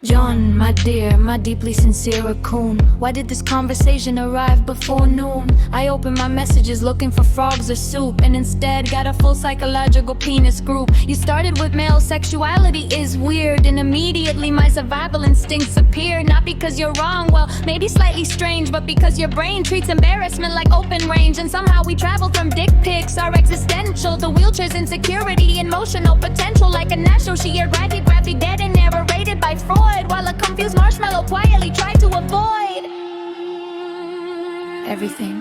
John, my dear, my deeply sincere raccoon, why did this conversation arrive before noon? I opened my messages looking for frogs or soup, and instead got a full psychological penis group. You started with male sexuality is weird, and immediately my survival instincts appear. Not because you're wrong, well, maybe slightly strange, but because your brain treats embarrassment like open range. And somehow we travel from dick pics, our existential, to wheelchairs, insecurity, emotional potential. Like a National Geographic, dead and narrated by Freud, while a confused marshmallow quietly tried to avoid everything.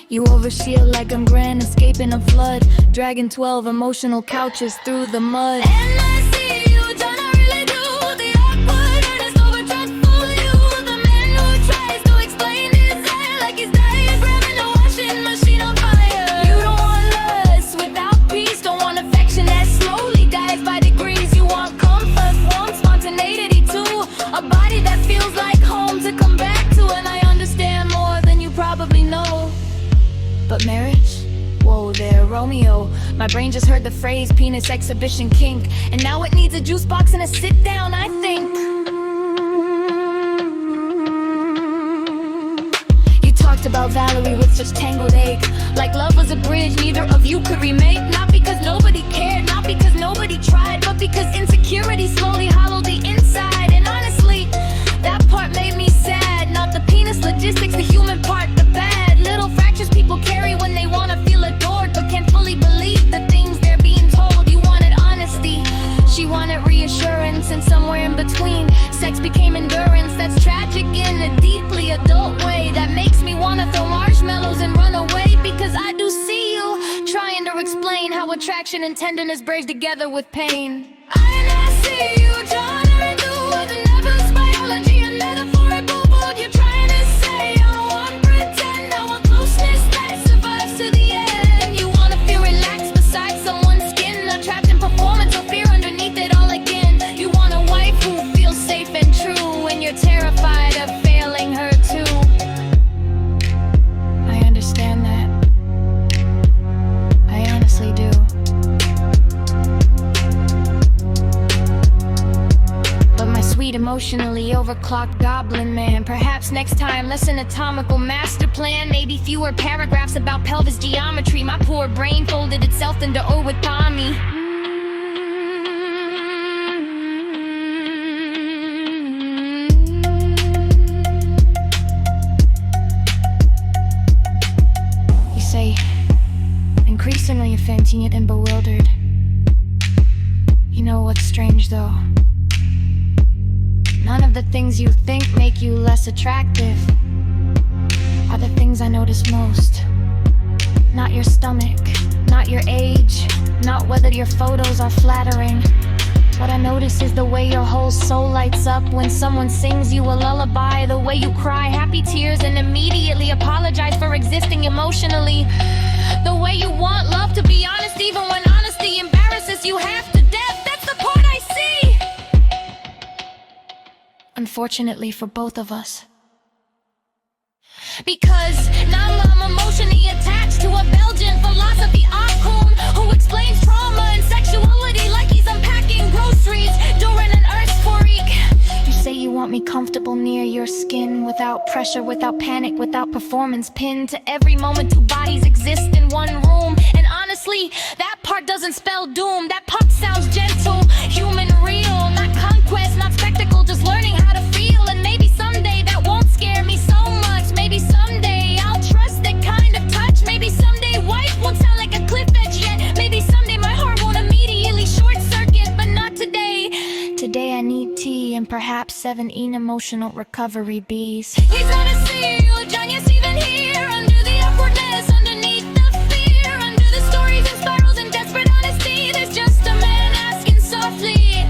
You overshare like I'm grand escaping a flood, dragging 12 emotional couches through the mud. And I see you, John, I really do. The awkward, earnest, overtruthful you. The man who tries to explain his head like he's diagramming a washing machine on fire. You don't want lust without peace, don't want affection that slowly dies by degrees. You want comfort, want spontaneity too, a body that feels like home to come back to. And I understand more than you probably know. But marriage? Whoa there, Romeo. My brain just heard the phrase penis exhibition kink, and now it needs a juice box and a sit down, I think. You talked about Valerie with such tangled ache, like love was a bridge neither of you could remake. Not because nobody cared, not because nobody tried, but because insecurity slowly hollowed the inside. And honestly, that part made me sad. Not the penis logistics, the human part, the bad little fractures people carry when they want to feel adored, but can't fully believe the things they're being told. You wanted honesty, she wanted reassurance, and somewhere in between, sex became endurance. That's tragic in a deeply adult way that makes me want to throw marshmallows and run away. Because I do see you trying to explain how attraction and tenderness brace together with pain. I see you, John, I do. The nervous biology and metaphorical bold. You're trying to say I don't want pretend, I want closeness that survives to the end. You want to feel relaxed beside someone's skin, not trapped in performance or fear underneath it all again. You want a wife who feels safe and true when you're terrified of failing her too. I understand that. I honestly do. Sweet, emotionally overclocked goblin man. Perhaps next time, less anatomical master plan. Maybe fewer paragraphs about pelvis geometry. My poor brain folded itself into origami. You say, increasingly offended and bewildered. You know what's strange though? None of the things you think make you less attractive are the things I notice most. Not your stomach, not your age, not whether your photos are flattering. What I notice is the way your whole soul lights up when someone sings you a lullaby. The way you cry happy tears and immediately apologize for existing emotionally. The way you want love to be honest even when honesty embarrasses you half to death. That's the part I see. Unfortunately for both of us. Because now I'm emotionally attached to a Belgian philosophy icon who explains trauma and sexuality like he's unpacking groceries during an earth freak. You say you want me comfortable near your skin, without pressure, without panic, without performance, pinned to every moment two bodies exist in one room. And honestly, that part doesn't spell doom. That part sounds gentle, human, real, not conquest, not spectacle, just learning how to feel. And maybe someday that won't scare me so much. Maybe someday I'll trust that kind of touch. Maybe someday wife won't sound like a cliff edge yet. Maybe someday my heart won't immediately short circuit, but not today. Today I need tea and perhaps 7 emotional recovery bees. He's not a serial John, yes, even here, under the awkwardness, underneath the fear, under the stories and spirals and desperate honesty, there's just a man asking softly,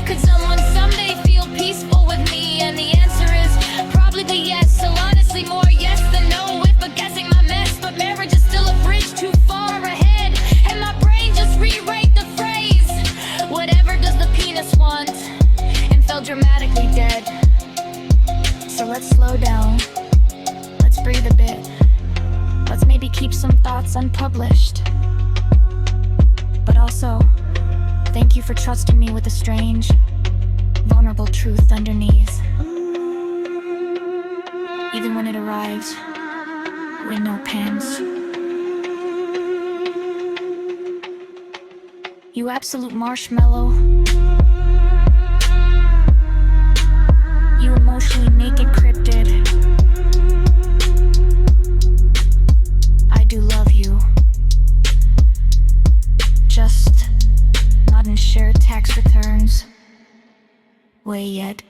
could someone someday feel peaceful with me? And the answer is probably yes. So honestly, more yes than no, if but guessing my mess. But marriage is still a bridge too far ahead, and my brain just rewrite the phrase, whatever does the penis want, and fell dramatically dead. So let's slow down, let's breathe a bit, let's maybe keep some thoughts unpublished. But also, thank you for trusting me with the strange. vulnerable truth underneath. Even when it arrives with no pants. You absolute marshmallow. You emotionally naked cryptid. I do love you. Just not in shared tax returns. Way yet.